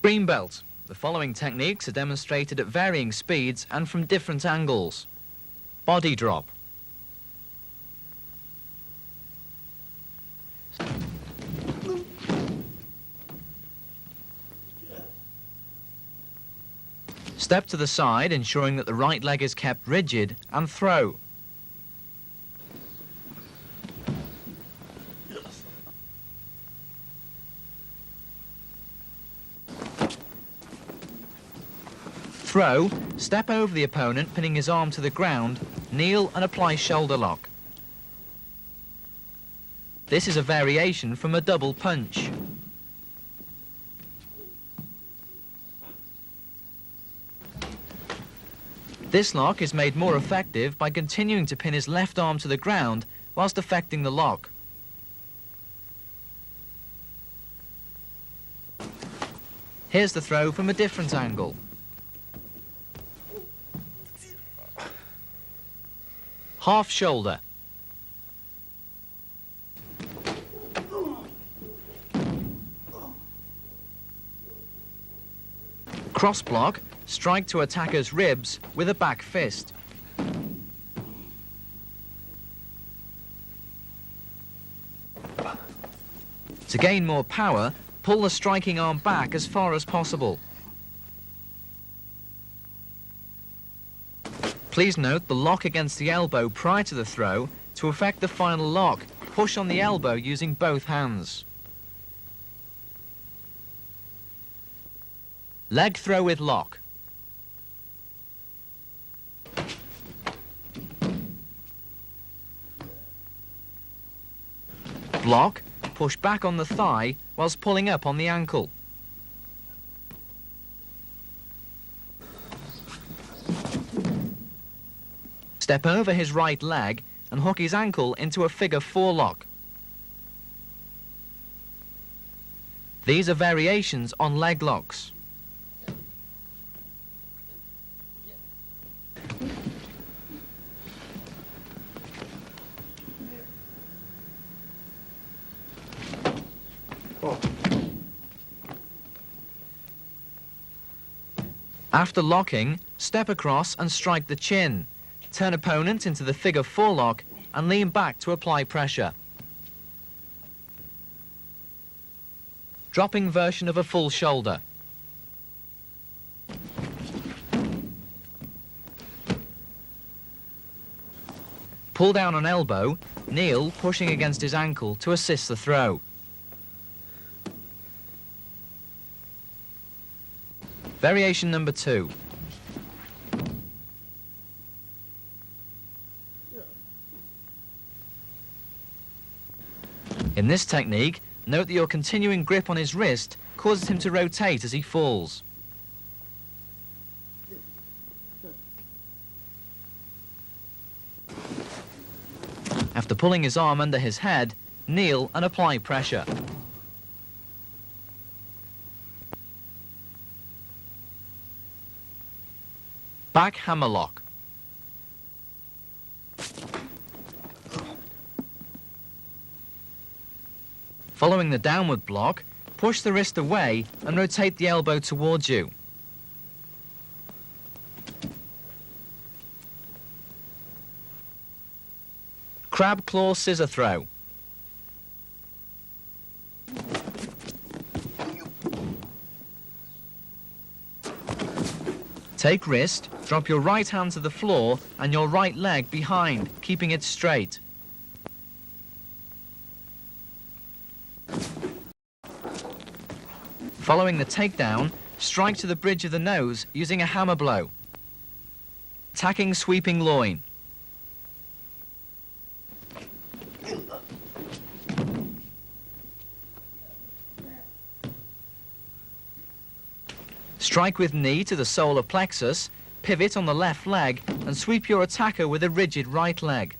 Greenbelt. The following techniques are demonstrated at varying speeds and from different angles. Body drop. Step to the side, ensuring that the right leg is kept rigid, and throw. Throw, step over the opponent, pinning his arm to the ground, kneel and apply shoulder lock. This is a variation from a double punch. This lock is made more effective by continuing to pin his left arm to the ground whilst effecting the lock. Here's the throw from a different angle. Half shoulder. Cross block, strike to attacker's ribs with a back fist. To gain more power, pull the striking arm back as far as possible. Please note the lock against the elbow prior to the throw. To effect the final lock, push on the elbow using both hands. Leg throw with lock. Block, push back on the thigh whilst pulling up on the ankle. Step over his right leg and hook his ankle into a figure 4 lock. These are variations on leg locks. After locking, step across and strike the chin. Turn opponent into the figure 4 lock and lean back to apply pressure. Dropping version of a full shoulder. Pull down on elbow, kneel, pushing against his ankle to assist the throw. Variation number 2. In this technique, note that your continuing grip on his wrist causes him to rotate as he falls. After pulling his arm under his head, kneel and apply pressure. Back hammer lock. Following the downward block, push the wrist away and rotate the elbow towards you. Crab claw scissor throw. Take wrist, drop your right hand to the floor and your right leg behind, keeping it straight. Following the takedown, strike to the bridge of the nose using a hammer blow. Tacking sweeping loin. Strike with knee to the solar plexus, pivot on the left leg and sweep your attacker with a rigid right leg.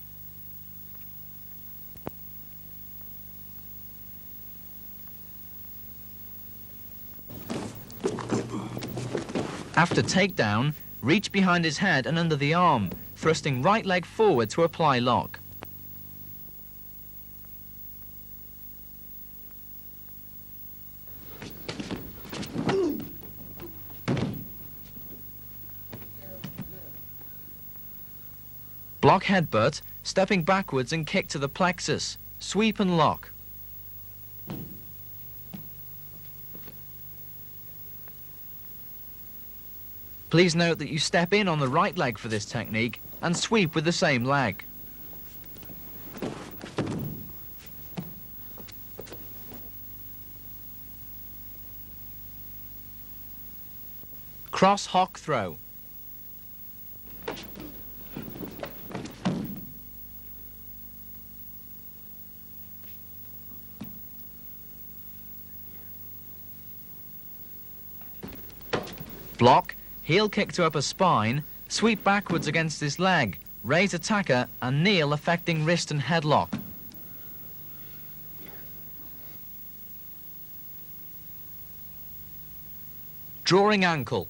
After takedown, reach behind his head and under the arm, thrusting right leg forward to apply lock. Block headbutt, stepping backwards and kick to the plexus. Sweep and lock. Please note that you step in on the right leg for this technique and sweep with the same leg. Cross hock throw. Block, heel kick to upper spine, sweep backwards against his leg, raise attacker and kneel affecting wrist and headlock. Drawing ankle.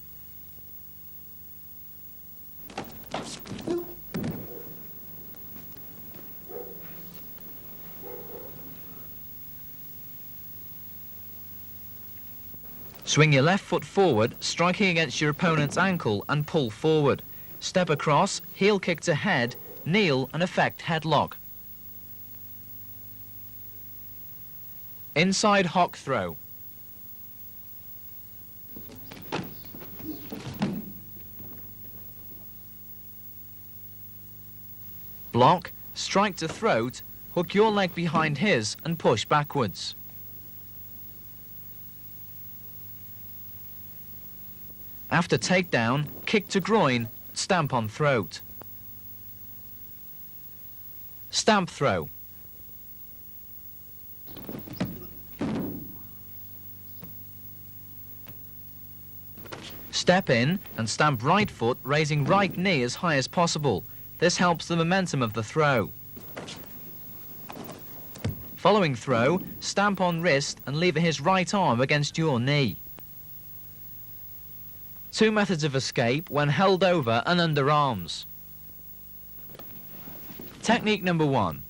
Swing your left foot forward, striking against your opponent's ankle and pull forward. Step across, heel kick to head, kneel and effect headlock. Inside hock throw. Block, strike to throat, hook your leg behind his and push backwards. After takedown, kick to groin, stamp on throat. Stamp throw. Step in and stamp right foot, raising right knee as high as possible. This helps the momentum of the throw. Following throw, stamp on wrist and lever his right arm against your knee. Two methods of escape when held over and under arms. Technique number 1.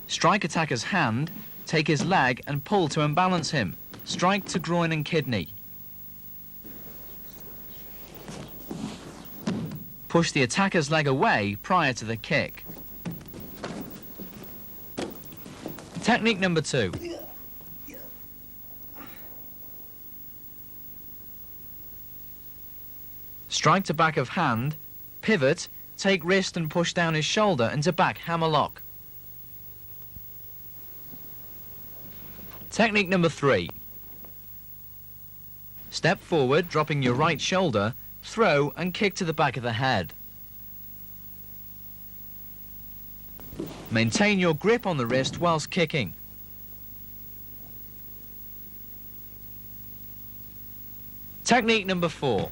Strike attacker's hand, take his leg and pull to unbalance him. Strike to groin and kidney. Push the attacker's leg away prior to the kick. Technique number 2. Strike to back of hand, pivot, take wrist and push down his shoulder into back hammerlock. Technique number 3. Step forward, dropping your right shoulder, throw and kick to the back of the head. Maintain your grip on the wrist whilst kicking. Technique number 4.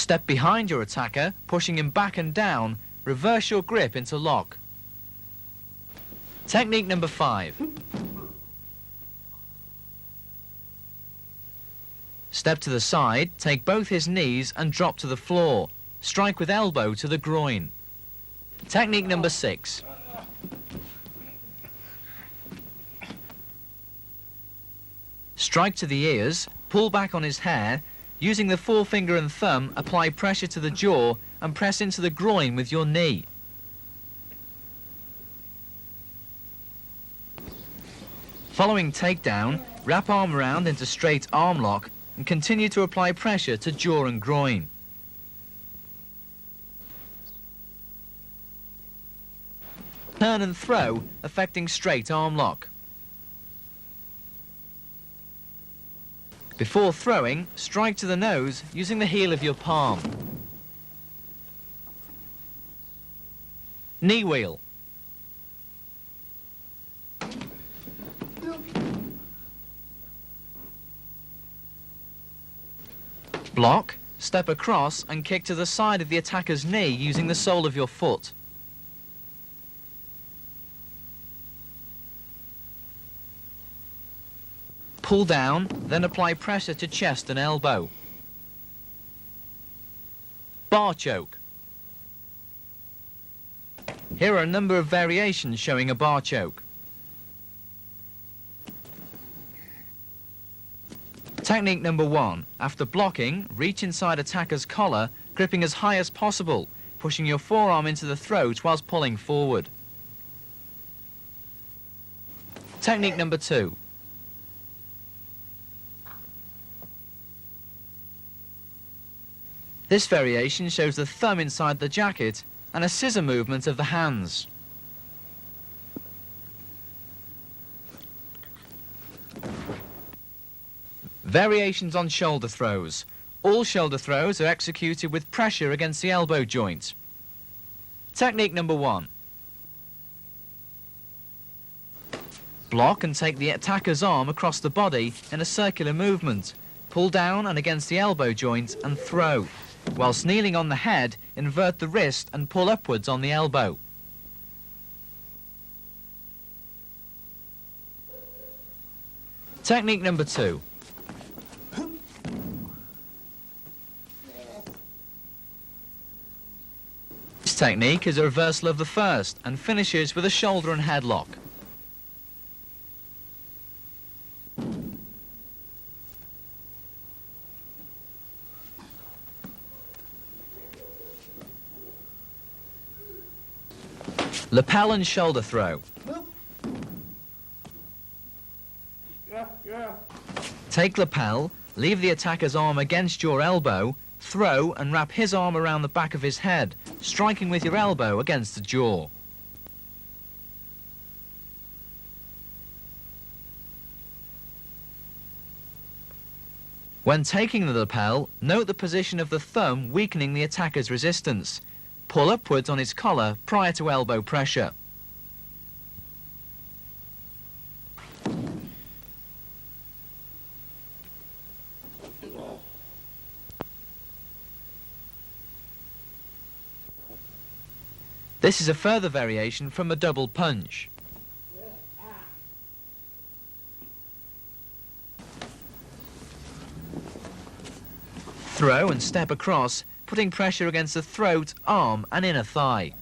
Step behind your attacker, pushing him back and down, reverse your grip into lock. Technique number 5. Step to the side, take both his knees and drop to the floor. Strike with elbow to the groin. Technique number 6. Strike to the ears, pull back on his hair, using the forefinger and thumb, apply pressure to the jaw and press into the groin with your knee. Following takedown, wrap arm around into straight arm lock and continue to apply pressure to jaw and groin. Turn and throw, affecting straight arm lock. Before throwing, strike to the nose using the heel of your palm. Knee wheel. Block, step across and kick to the side of the attacker's knee using the sole of your foot. Pull down, then apply pressure to chest and elbow. Bar choke. Here are a number of variations showing a bar choke. Technique number 1. After blocking, reach inside attacker's collar, gripping as high as possible, pushing your forearm into the throat whilst pulling forward. Technique number 2. This variation shows the thumb inside the jacket and a scissor movement of the hands. Variations on shoulder throws. All shoulder throws are executed with pressure against the elbow joint. Technique number 1. Block and take the attacker's arm across the body in a circular movement. Pull down and against the elbow joint and throw. Whilst kneeling on the head, invert the wrist and pull upwards on the elbow. Technique number 2. This technique is a reversal of the first and finishes with a shoulder and headlock. Lapel and shoulder throw. Take lapel, leave the attacker's arm against your elbow, throw and wrap his arm around the back of his head, striking with your elbow against the jaw. When taking the lapel, note the position of the thumb weakening the attacker's resistance. Pull upwards on his collar prior to elbow pressure. This is a further variation from a double punch. Throw and step across, putting pressure against the throat, arm and inner thigh.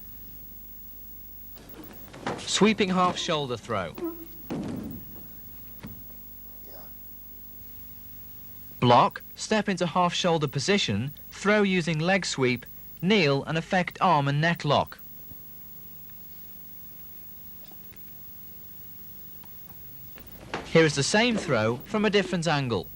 Sweeping half shoulder throw. Block, step into half shoulder position, throw using leg sweep, kneel and effect arm and neck lock. Here is the same throw from a different angle.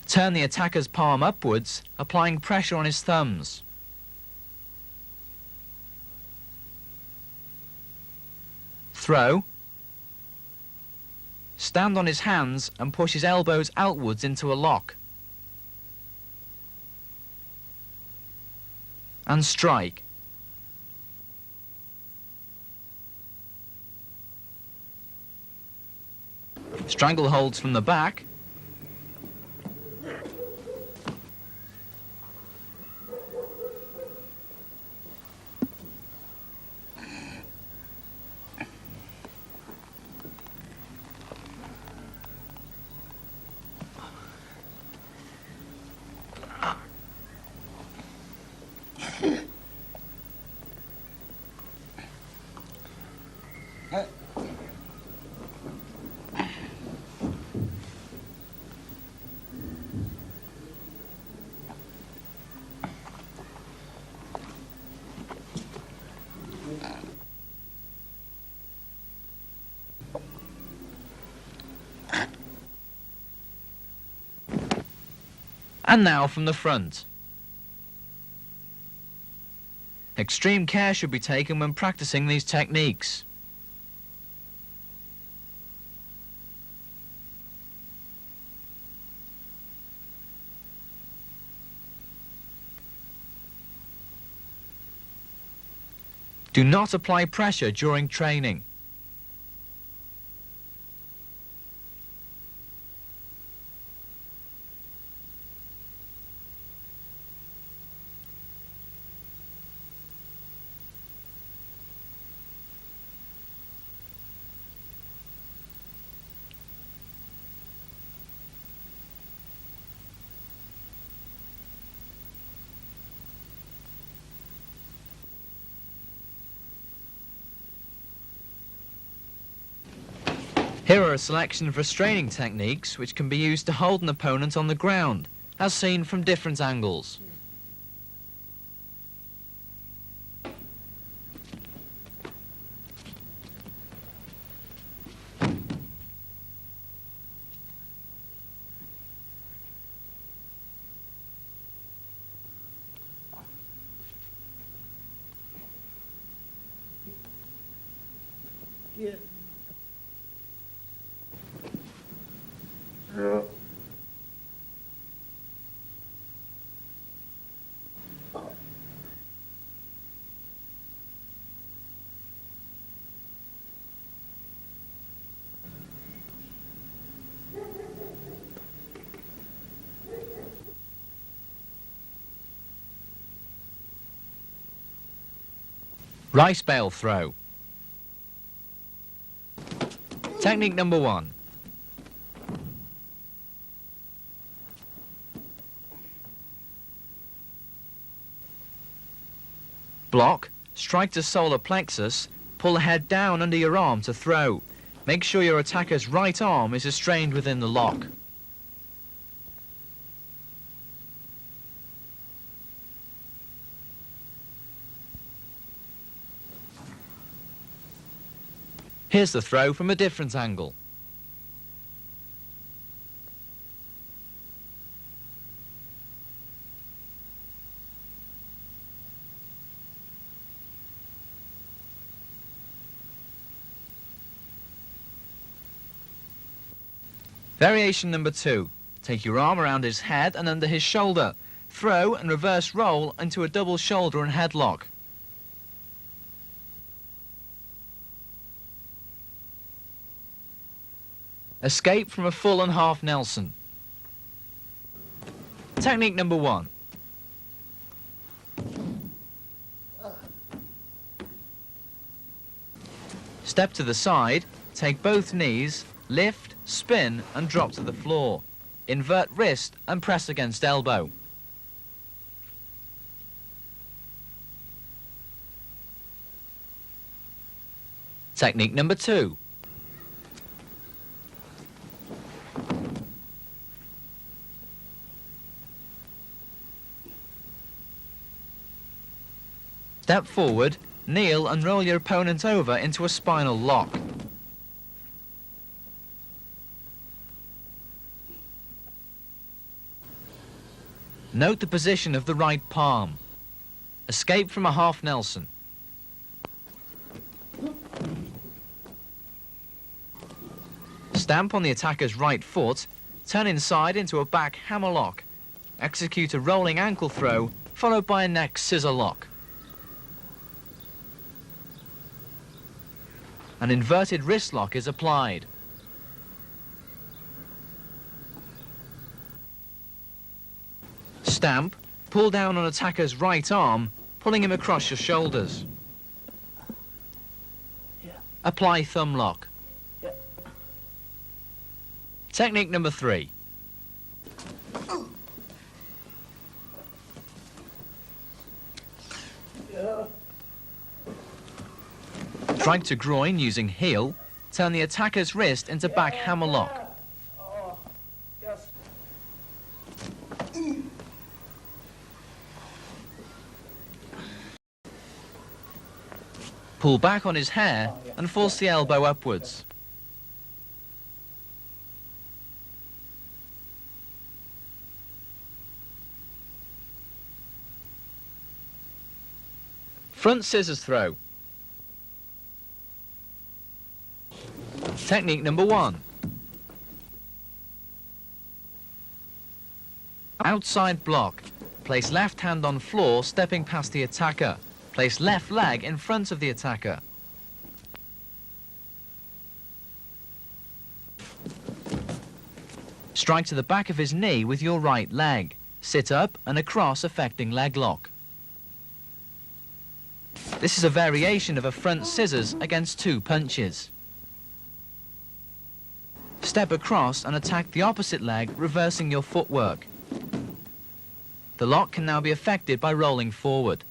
Turn the attacker's palm upwards, applying pressure on his thumbs. Throw. Stand on his hands and push his elbows outwards into a lock. And strike. Strangle holds from the back. And now from the front. Extreme care should be taken when practicing these techniques. Do not apply pressure during training. Here are a selection of restraining techniques which can be used to hold an opponent on the ground, as seen from different angles. Yeah. Rice bale throw. Technique number 1. Block, strike to solar plexus, pull the head down under your arm to throw. Make sure your attacker's right arm is restrained within the lock. Here's the throw from a different angle. Variation number 2. Take your arm around his head and under his shoulder. Throw and reverse roll into a double shoulder and headlock. Escape from a full and half Nelson. Technique number 1. Step to the side, take both knees, lift, spin and drop to the floor. Invert wrist and press against elbow. Technique number 2. Step forward, kneel and roll your opponent over into a spinal lock. Note the position of the right palm. Escape from a half Nelson. Stamp on the attacker's right foot, turn inside into a back hammerlock. Execute a rolling ankle throw, followed by a neck scissor lock. An inverted wrist lock is applied. Stamp, pull down on attacker's right arm, pulling him across your shoulders. Yeah. Apply thumb lock. Yeah. Technique number 3. Yeah. Strike to groin using heel, turn the attacker's wrist into back hammerlock. Oh, yes. Pull back on his hair and force the elbow upwards. Front scissors throw. Technique number 1. Outside block. Place left hand on floor, stepping past the attacker. Place left leg in front of the attacker. Strike to the back of his knee with your right leg. Sit up and across, affecting leg lock. This is a variation of a front scissors against 2 punches. Step across and attack the opposite leg, reversing your footwork. The lock can now be effected by rolling forward.